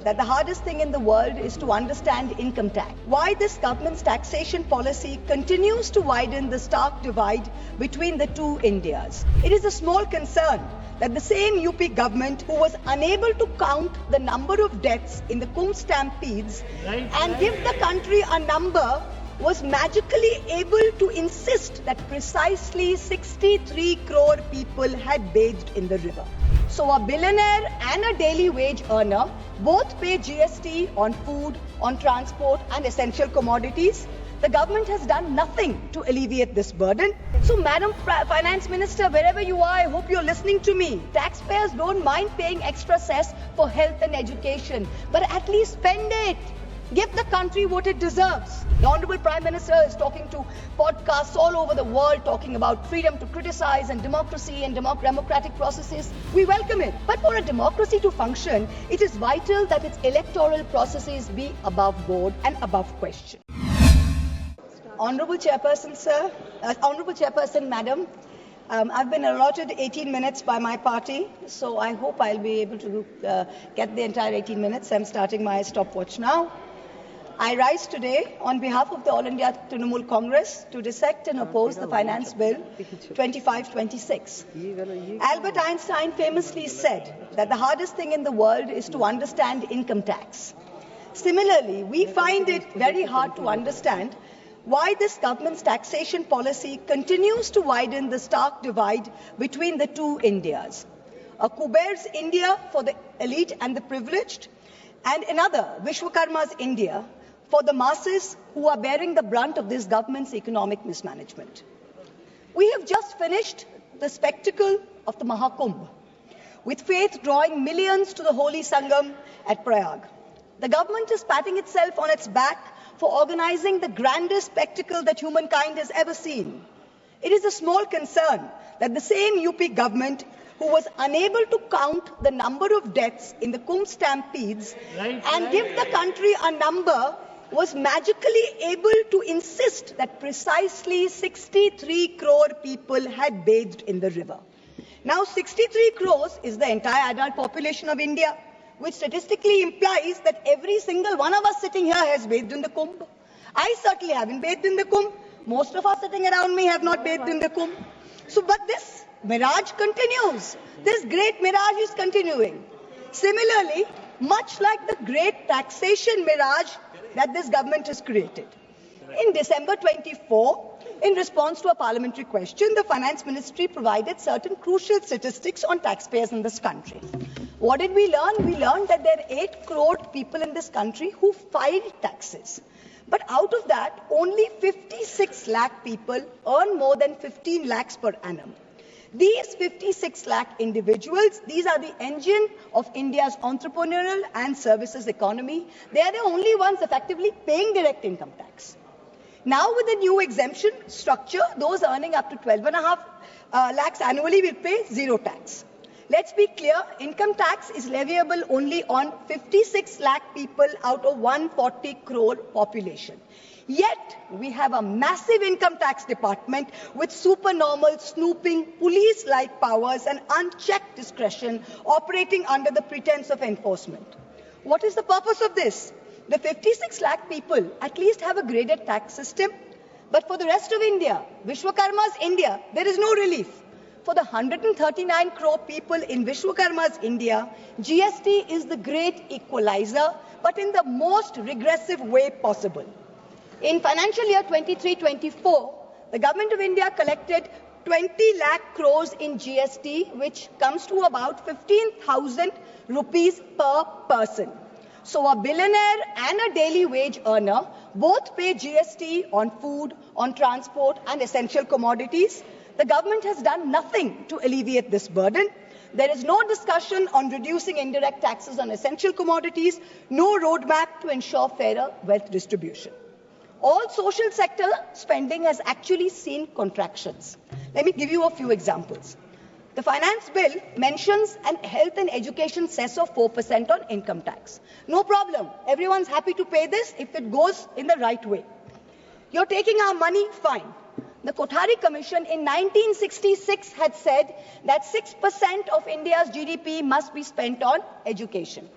that the hardest thing in the world is to understand income tax. Why this government's taxation policy continues to widen the stark divide between the two Indias. It is a small concern that the same UP government who was unable to count the number of deaths in the Kumbh stampedes and give the country a number was magically able to insist that precisely 63 crore people had bathed in the river. So a billionaire and a daily wage earner both pay GST on food, on transport and essential commodities. The government has done nothing to alleviate this burden. So, Madam Finance Minister, wherever you are, I hope you're listening to me. Taxpayers don't mind paying extra cess for health and education, but at least spend it. Give the country what it deserves. The Honorable Prime Minister is talking to podcasts all over the world, talking about freedom to criticize and democracy and democratic processes. We welcome it. But for a democracy to function, it is vital that its electoral processes be above board and above question. Honorable Chairperson, sir, Honorable Chairperson, Madam, I've been allotted 18 minutes by my party, so I hope I'll be able to get the entire 18 minutes. I'm starting my stopwatch now. I rise today on behalf of the All India Trinamool Congress to dissect and oppose the Finance Bill 2526. Albert Einstein famously said that the hardest thing in the world is to understand income tax. Similarly, we find it very hard to understand why this government's taxation policy continues to widen the stark divide between the two Indias. A Kuber's India for the elite and the privileged, and another, Vishwakarma's India, for the masses who are bearing the brunt of this government's economic mismanagement. We have just finished the spectacle of the Mahakumbh, with faith drawing millions to the holy Sangam at Prayag. The government is patting itself on its back for organizing the grandest spectacle that humankind has ever seen. It is a small concern that the same UP government who was unable to count the number of deaths in the Kumbh stampedes and give the country a number was magically able to insist that precisely 63 crore people had bathed in the river. Now, 63 crores is the entire adult population of India, which statistically implies that every single one of us sitting here has bathed in the Kumbh. I certainly haven't bathed in the Kumbh. Most of us sitting around me have not bathed in the Kumbh. So, but this mirage continues. This great mirage is continuing. Similarly, much like the great taxation mirage that this government has created. In December 24, in response to a parliamentary question, the Finance Ministry provided certain crucial statistics on taxpayers in this country. What did we learn? We learned that there are 8 crore people in this country who filed taxes. But out of that, only 56 lakh people earn more than 15 lakhs per annum. These 56 lakh individuals, these are the engine of India's entrepreneurial and services economy. They are the only ones effectively paying direct income tax. Now with the new exemption structure, those earning up to 12.5 lakhs annually will pay zero tax. Let's be clear, income tax is leviable only on 56 lakh people out of 140 crore population. Yet, we have a massive income tax department with supernormal snooping, police-like powers and unchecked discretion operating under the pretense of enforcement. What is the purpose of this? The 56 lakh people at least have a graded tax system, but for the rest of India, Vishwakarma's India, there is no relief. For the 139 crore people in Vishwakarma's India, GST is the great equalizer, but in the most regressive way possible. In financial year 23-24, the Government of India collected 20 lakh crores in GST, which comes to about 15,000 rupees per person. So a billionaire and a daily wage earner both pay GST on food, on transport and essential commodities. The government has done nothing to alleviate this burden. There is no discussion on reducing indirect taxes on essential commodities, no roadmap to ensure fairer wealth distribution. All social sector spending has actually seen contractions. Let me give you a few examples. The finance bill mentions an health and education cess of 4% on income tax. No problem. Everyone's happy to pay this if it goes in the right way. You're taking our money, fine. The Kothari Commission in 1966 had said that 6% of India's GDP must be spent on education.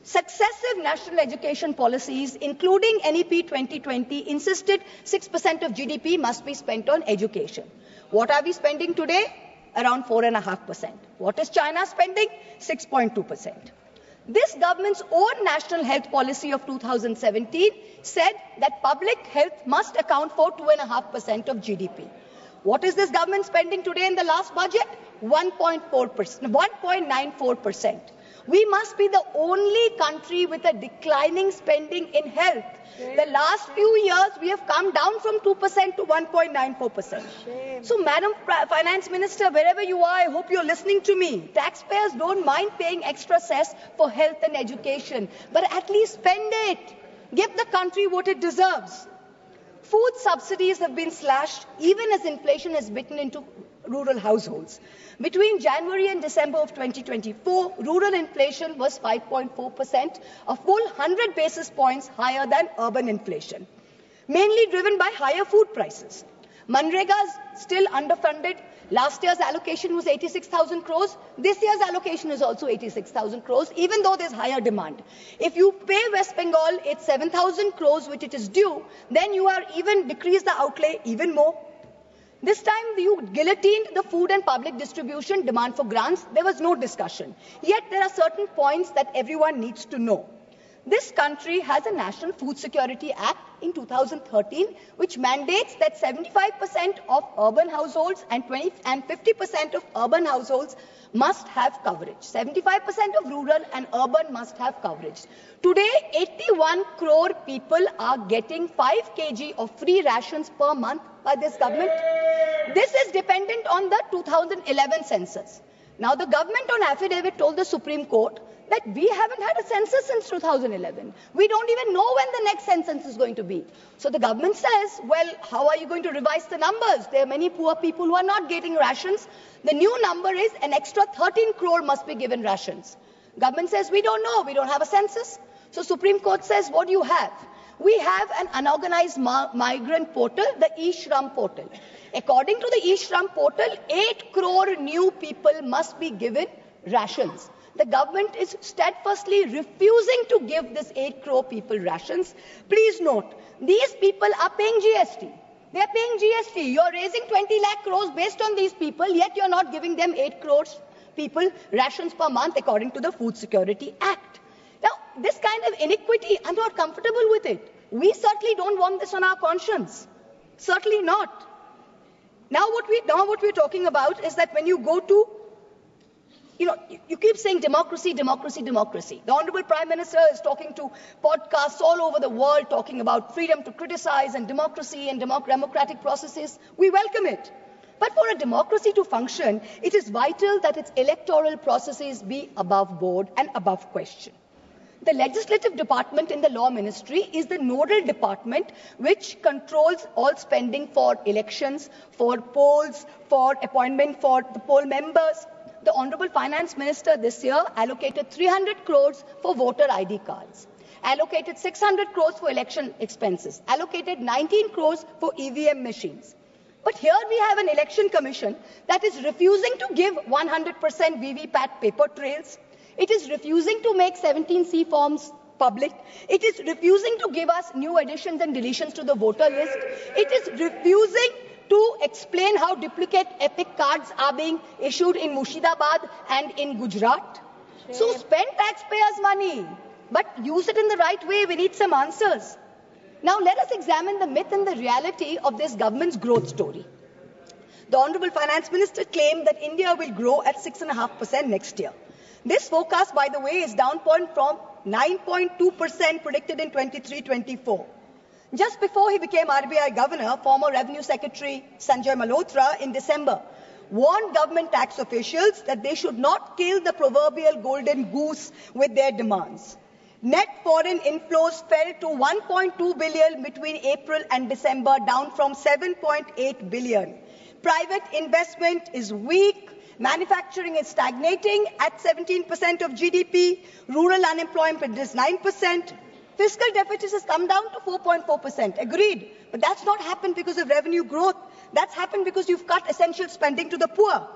Successive national education policies, including NEP 2020, insisted 6% of GDP must be spent on education. What are we spending today? Around 4.5%. What is China spending? 6.2%. This government's own national health policy of 2017 said that public health must account for 2.5% of GDP. What is this government spending today in the last budget? 1.94%. We must be the only country with a declining spending in health. The last few years, we have come down from 2% to 1.94%. So, Madam Finance Minister, wherever you are, I hope you're listening to me. Taxpayers don't mind paying extra cess for health and education, but at least spend it. Give the country what it deserves. Food subsidies have been slashed even as inflation has bitten into rural households. Between January and December of 2024, rural inflation was 5.4%, a full 100 basis points higher than urban inflation, mainly driven by higher food prices. Manrega is still underfunded. Last year's allocation was 86,000 crores. This year's allocation is also 86,000 crores, even though there's higher demand. If you pay West Bengal its 7,000 crores, which it is due, then you are even decrease the outlay even more. This time you guillotined the food and public distribution demand for grants. There was no discussion. Yet there are certain points that everyone needs to know. This country has a National Food Security Act in 2013, which mandates that 75% of urban households and 50% of urban households must have coverage. 75% of rural and urban must have coverage. Today, 81 crore people are getting 5 kg of free rations per month by this government. This is dependent on the 2011 census. Now, the government on affidavit told the Supreme Court that we haven't had a census since 2011. We don't even know when the next census is going to be. So the government says, well, how are you going to revise the numbers? There are many poor people who are not getting rations. The new number is an extra 13 crore must be given rations. Government says, we don't know. We don't have a census. So Supreme Court says, what do you have? We have an unorganized migrant portal, the eShram portal. According to the eShram portal, 8 crore new people must be given rations. The government is steadfastly refusing to give this 8 crore people rations. Please note, these people are paying GST. They are paying GST. You're raising 20 lakh crores based on these people, yet you're not giving them 8 crores people rations per month according to the Food Security Act. Now, this kind of iniquity, I'm not comfortable with it. We certainly don't want this on our conscience. Certainly not. Now what we're talking about is that when you go to, you keep saying democracy, democracy, democracy. The Honorable Prime Minister is talking to podcasts all over the world talking about freedom to criticize and democracy and democratic processes. We welcome it. But for a democracy to function, it is vital that its electoral processes be above board and above question. The legislative department in the law ministry is the nodal department which controls all spending for elections, for polls, for appointment for the poll members. The Honorable Finance Minister this year allocated 300 crores for voter ID cards, allocated 600 crores for election expenses, allocated 19 crores for EVM machines. But here we have an election commission that is refusing to give 100% VVPAT paper trails. It is refusing to make 17C forms public. It is refusing to give us new additions and deletions to the voter list. It is refusing to explain how duplicate EPIC cards are being issued in Murshidabad and in Gujarat. So spend taxpayers' money, but use it in the right way. We need some answers. Now let us examine the myth and the reality of this government's growth story. The Honorable Finance Minister claimed that India will grow at 6.5% next year. This forecast, by the way, is down from 9.2% predicted in 23-24. Just before he became RBI Governor, former Revenue Secretary Sanjay Malhotra in December warned government tax officials that they should not kill the proverbial golden goose with their demands. Net foreign inflows fell to 1.2 billion between April and December, down from 7.8 billion. Private investment is weak. Manufacturing is stagnating at 17% of GDP. Rural unemployment is 9%. Fiscal deficit has come down to 4.4%. Agreed. But that's not happened because of revenue growth. That's happened because you've cut essential spending to the poor.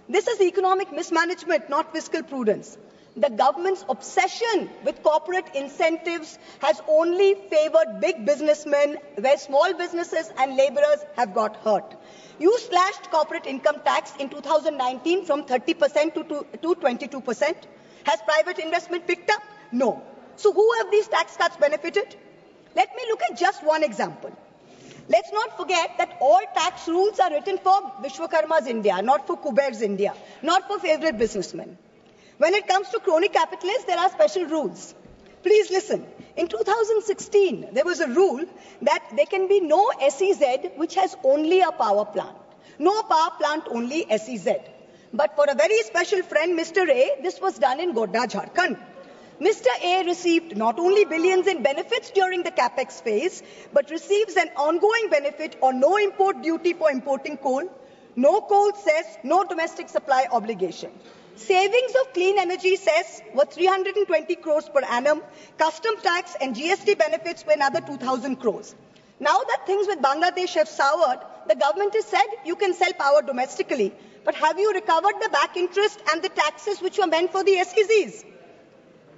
This is economic mismanagement, not fiscal prudence. The government's obsession with corporate incentives has only favored big businessmen, where small businesses and laborers have got hurt. You slashed corporate income tax in 2019 from 30% to 22%. Has private investment picked up? No. So who have these tax cuts benefited? Let me look at just one example. Let's not forget that all tax rules are written for Vishwakarma's India, not for Kuber's India, not for favorite businessmen. When it comes to crony capitalists, there are special rules. Please listen. In 2016, there was a rule that there can be no SEZ which has only a power plant. No power plant, only SEZ. But for a very special friend, Mr. A, this was done in Godda, Jharkhand. Mr. A received not only billions in benefits during the capex phase, but receives an ongoing benefit on no import duty for importing coal, no coal cess, no domestic supply obligation. Savings of clean energy cess were 320 crores per annum. Custom tax and GST benefits were another 2,000 crores. Now that things with Bangladesh have soured, the government has said you can sell power domestically. But have you recovered the back interest and the taxes which were meant for the SEZs?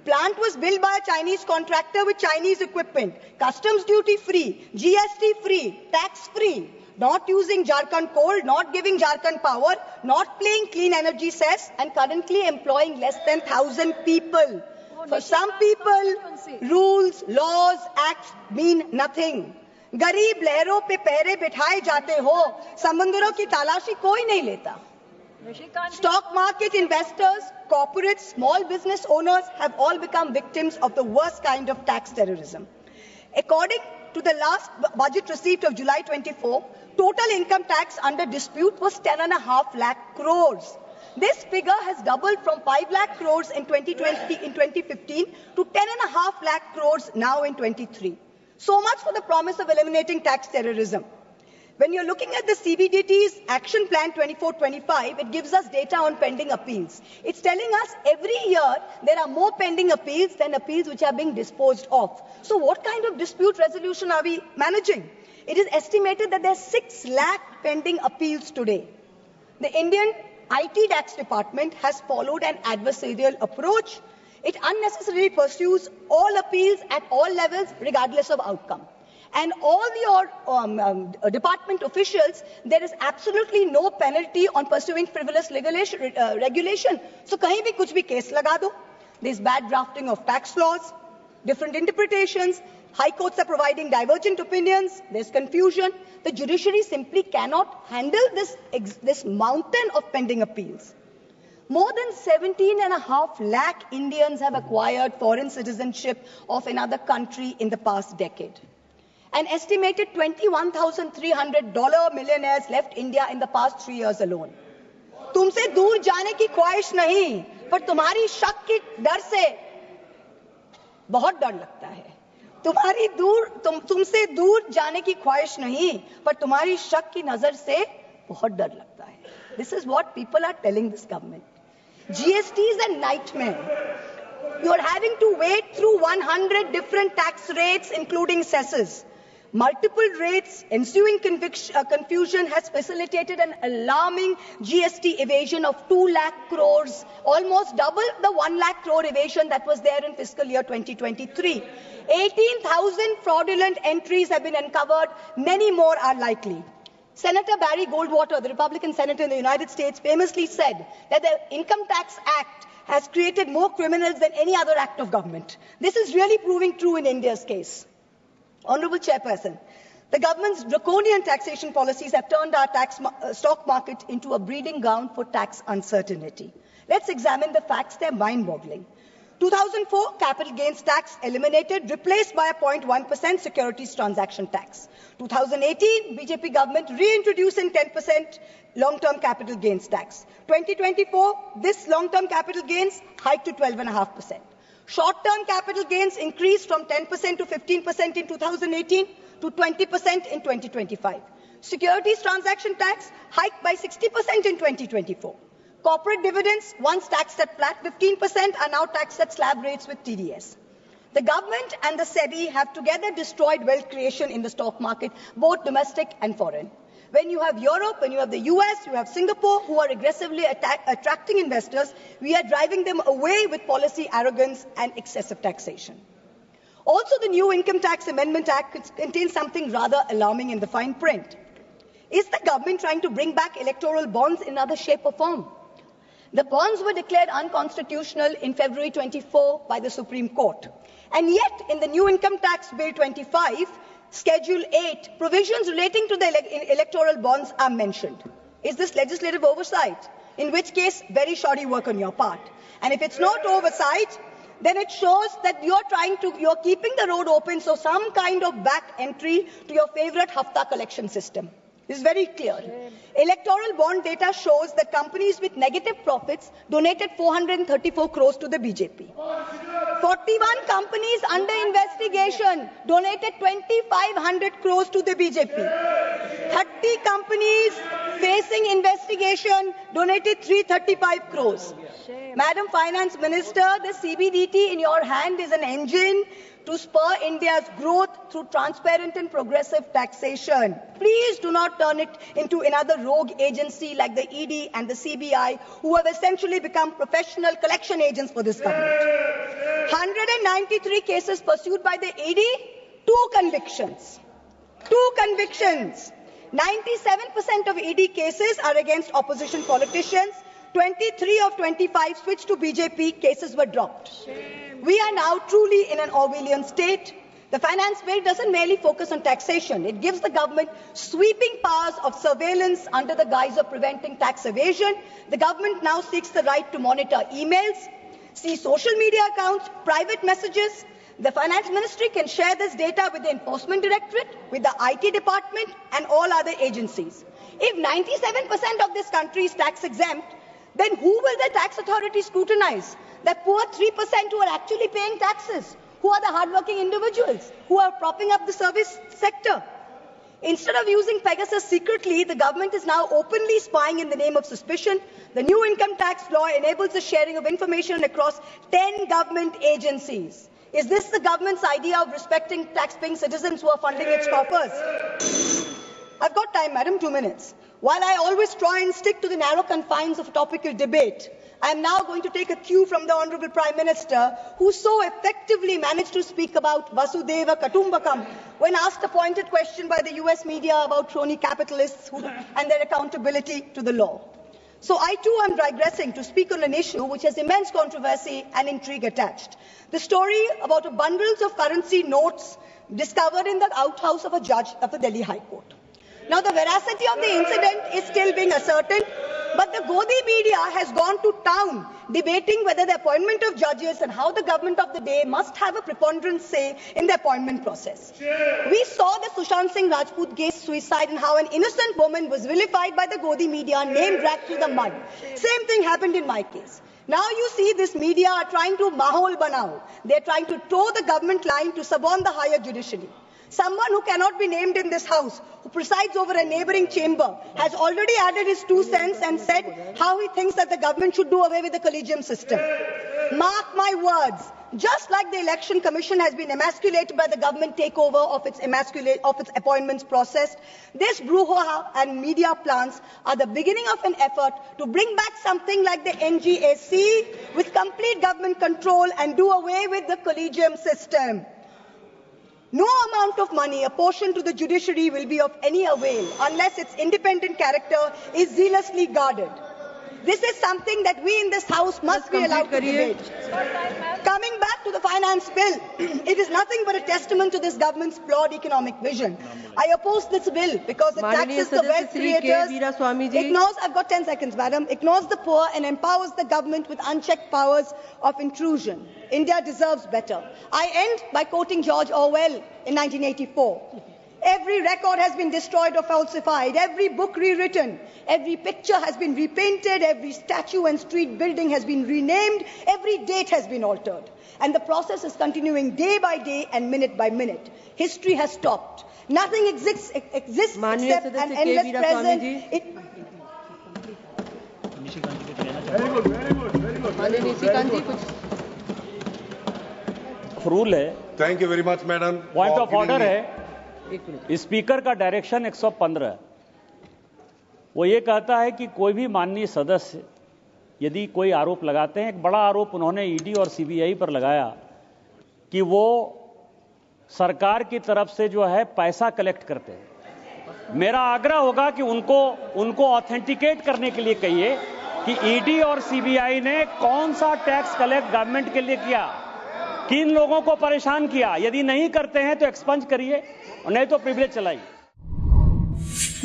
Plant was built by a Chinese contractor with Chinese equipment. Customs duty free, GST free, tax free. Not using Jharkhand coal, not giving Jharkhand power, not paying clean energy cess, and currently employing less than 1,000 people. For some people, rules, laws, acts mean nothing. गरीब लहरों पे पैरे बिठाए जाते हो, समंदरों की तलाशी कोई नहीं लेता. Stock market investors, corporates, small business owners have all become victims of the worst kind of tax terrorism. According to the last budget receipt of July 24, total income tax under dispute was 10.5 lakh crores. This figure has doubled from 5 lakh crores in 2015 to 10.5 lakh crores now in 23. So much for the promise of eliminating tax terrorism. When you're looking at the CBDT's Action Plan 24-25, it gives us data on pending appeals. It's telling us every year there are more pending appeals than appeals which are being disposed of. So what kind of dispute resolution are we managing? It is estimated that there are 6 lakh pending appeals today. The Indian IT tax department has followed an adversarial approach. It unnecessarily pursues all appeals at all levels, regardless of outcome. And all your department officials, there is absolutely no penalty on pursuing frivolous regulation. So kahin bhi kuch bhi case laga do. There's bad drafting of tax laws, different interpretations. High courts are providing divergent opinions. There's confusion. The judiciary simply cannot handle this mountain of pending appeals. More than 17.5 lakh Indians have acquired foreign citizenship of another country in the past decade. An estimated $21,300 millionaires left India in the past 3 years alone. तुमसे दूर जाने की ख्वाहिश नहीं, पर तुम्हारी शक की डर से बहुत डर लगता है. तुमसे दूर जाने की ख्वाहिश नहीं, पर तुम्हारी शक की नजर से बहुत डर लगता है. This is what people are telling this government. GST is a nightmare. You are having to wade through 100 different tax rates, including cesses. Multiple rates, ensuing confusion has facilitated an alarming GST evasion of 2 lakh crores, almost double the 1 lakh crore evasion that was there in fiscal year 2023. 18,000 fraudulent entries have been uncovered. Many more are likely. Senator Barry Goldwater, the Republican senator in the United States, famously said that the Income Tax Act has created more criminals than any other act of government. This is really proving true in India's case. Honourable Chairperson, the government's draconian taxation policies have turned our stock market into a breeding ground for tax uncertainty. Let's examine the facts. They're mind-boggling. 2004, capital gains tax eliminated, replaced by a 0.1% securities transaction tax. 2018, BJP government reintroducing 10% long-term capital gains tax. 2024, this long-term capital gains hiked to 12.5%. Short-term capital gains increased from 10% to 15% in 2018 to 20% in 2025. Securities transaction tax hiked by 60% in 2024. Corporate dividends, once taxed at flat 15%, are now taxed at slab rates with TDS. The government and the SEBI have together destroyed wealth creation in the stock market, both domestic and foreign. When you have Europe, when you have the US, you have Singapore, who are aggressively attracting investors, we are driving them away with policy arrogance and excessive taxation. Also, the new Income Tax Amendment Act contains something rather alarming in the fine print. Is the government trying to bring back electoral bonds in other shape or form? The bonds were declared unconstitutional in February 24 by the Supreme Court. And yet, in the new Income Tax Bill 25, Schedule 8, provisions relating to the electoral bonds are mentioned. Is this legislative oversight? In which case, very shoddy work on your part. And if it's not oversight, then it shows that you're keeping the road open so some kind of back entry to your favorite Hafta collection system. This is very clear. Electoral bond data shows that companies with negative profits donated 434 crores to the BJP. 41 companies under investigation donated 2,500 crores to the BJP. 30 companies facing investigation donated 335 crores. Madam Finance Minister, the CBDT in your hand is an engine to spur India's growth through transparent and progressive taxation. Please do not turn it into another rogue agency like the ED and the CBI, who have essentially become professional collection agents for this government. 193 cases pursued by the ED, 2 convictions. 2 convictions. 97% of ED cases are against opposition politicians. 23 of 25 switched to BJP, cases were dropped. We are now truly in an Orwellian state. The finance bill doesn't merely focus on taxation. It gives the government sweeping powers of surveillance under the guise of preventing tax evasion. The government now seeks the right to monitor emails, see social media accounts, private messages. The finance ministry can share this data with the enforcement directorate, with the IT department and all other agencies. If 97% of this country is tax exempt, then who will the tax authority scrutinize? The poor 3% who are actually paying taxes, who are the hardworking individuals, who are propping up the service sector. Instead of using Pegasus secretly, the government is now openly spying in the name of suspicion. The new income tax law enables the sharing of information across 10 government agencies. Is this the government's idea of respecting tax-paying citizens who are funding its coffers? I've got time, madam, 2 minutes. While I always try and stick to the narrow confines of topical debate, I am now going to take a cue from the Honourable Prime Minister, who so effectively managed to speak about Vasudhaiva Kutumbakam when asked a pointed question by the US media about crony capitalists and their accountability to the law. So I too am digressing to speak on an issue which has immense controversy and intrigue attached. The story about bundles of currency notes discovered in the outhouse of a judge of the Delhi High Court. Now, the veracity of the incident is still being ascertained, but the Godi media has gone to town debating whether the appointment of judges and how the government of the day must have a preponderant say in the appointment process. We saw the Sushant Singh Rajput case suicide and how an innocent woman was vilified by the Godi media, name dragged through the mud. Same thing happened in my case. Now you see this media are trying to mahol banao. They are trying to toe the government line to suborn the higher judiciary. Someone who cannot be named in this house, who presides over a neighbouring chamber, has already added his 2 cents and said how he thinks that the government should do away with the collegium system. Mark my words, just like the Election Commission has been emasculated by the government takeover of its appointments process, this brouhaha and media plans are the beginning of an effort to bring back something like the NGAC with complete government control and do away with the collegium system. No amount of money apportioned to the judiciary will be of any avail unless its independent character is zealously guarded. This is something that we in this House must be allowed to debate. Coming back to the finance bill, it is nothing but a testament to this government's flawed economic vision. I oppose this bill because it taxes the wealth creators, ignores, I've got 10 seconds, madam, ignores the poor and empowers the government with unchecked powers of intrusion. India deserves better. I end by quoting George Orwell in 1984. Every record has been destroyed or falsified, every book rewritten, every picture has been repainted, every statue and street building has been renamed, every date has been altered. And the process is continuing day by day and minute by minute. History has stopped. Nothing exists except an endless present. Rule है. Thank you very much, madam. Point of order है. Speaker का direction 115 है. वो ये कहता है कि कोई भी माननीय सदस्य यदि कोई आरोप लगाते हैं, एक बड़ा आरोप उन्होंने ईडी और सीबीआई पर लगाया कि वो सरकार की तरफ से जो है पैसा कलेक्ट करते हैं। मेरा आग्रह होगा कि उनको ऑथेंटिकेट करने के लिए कहिए कि ईडी और सीबीआई ने कौन सा टैक्स कलेक्ट गवर्नमेंट के लिए किया, किन लोगों को परेशान किया। यदि नहीं करते हैं तो एक्सपंज करिए, और नहीं तो प्रिविलेज चलाइए।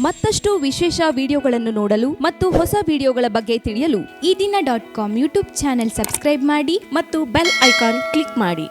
ಮತ್ತಷ್ಟು ವಿಶೇಷ ವಿಡಿಯೋಗಳನ್ನು ನೋಡಲು ಮತ್ತು ಹೊಸ ವಿಡಿಯೋಗಳ ಬಗ್ಗೆ ತಿಳಿಯಲು ಈ ದಿನ .com ಯೂಟ್ಯೂಬ್ ಚಾನೆಲ್ ಸಬ್ಸ್ಕ್ರೈಬ್ ಮಾಡಿ ಮತ್ತು ಬೆಲ್ ಐಕಾನ್ ಕ್ಲಿಕ್ ಮಾಡಿ.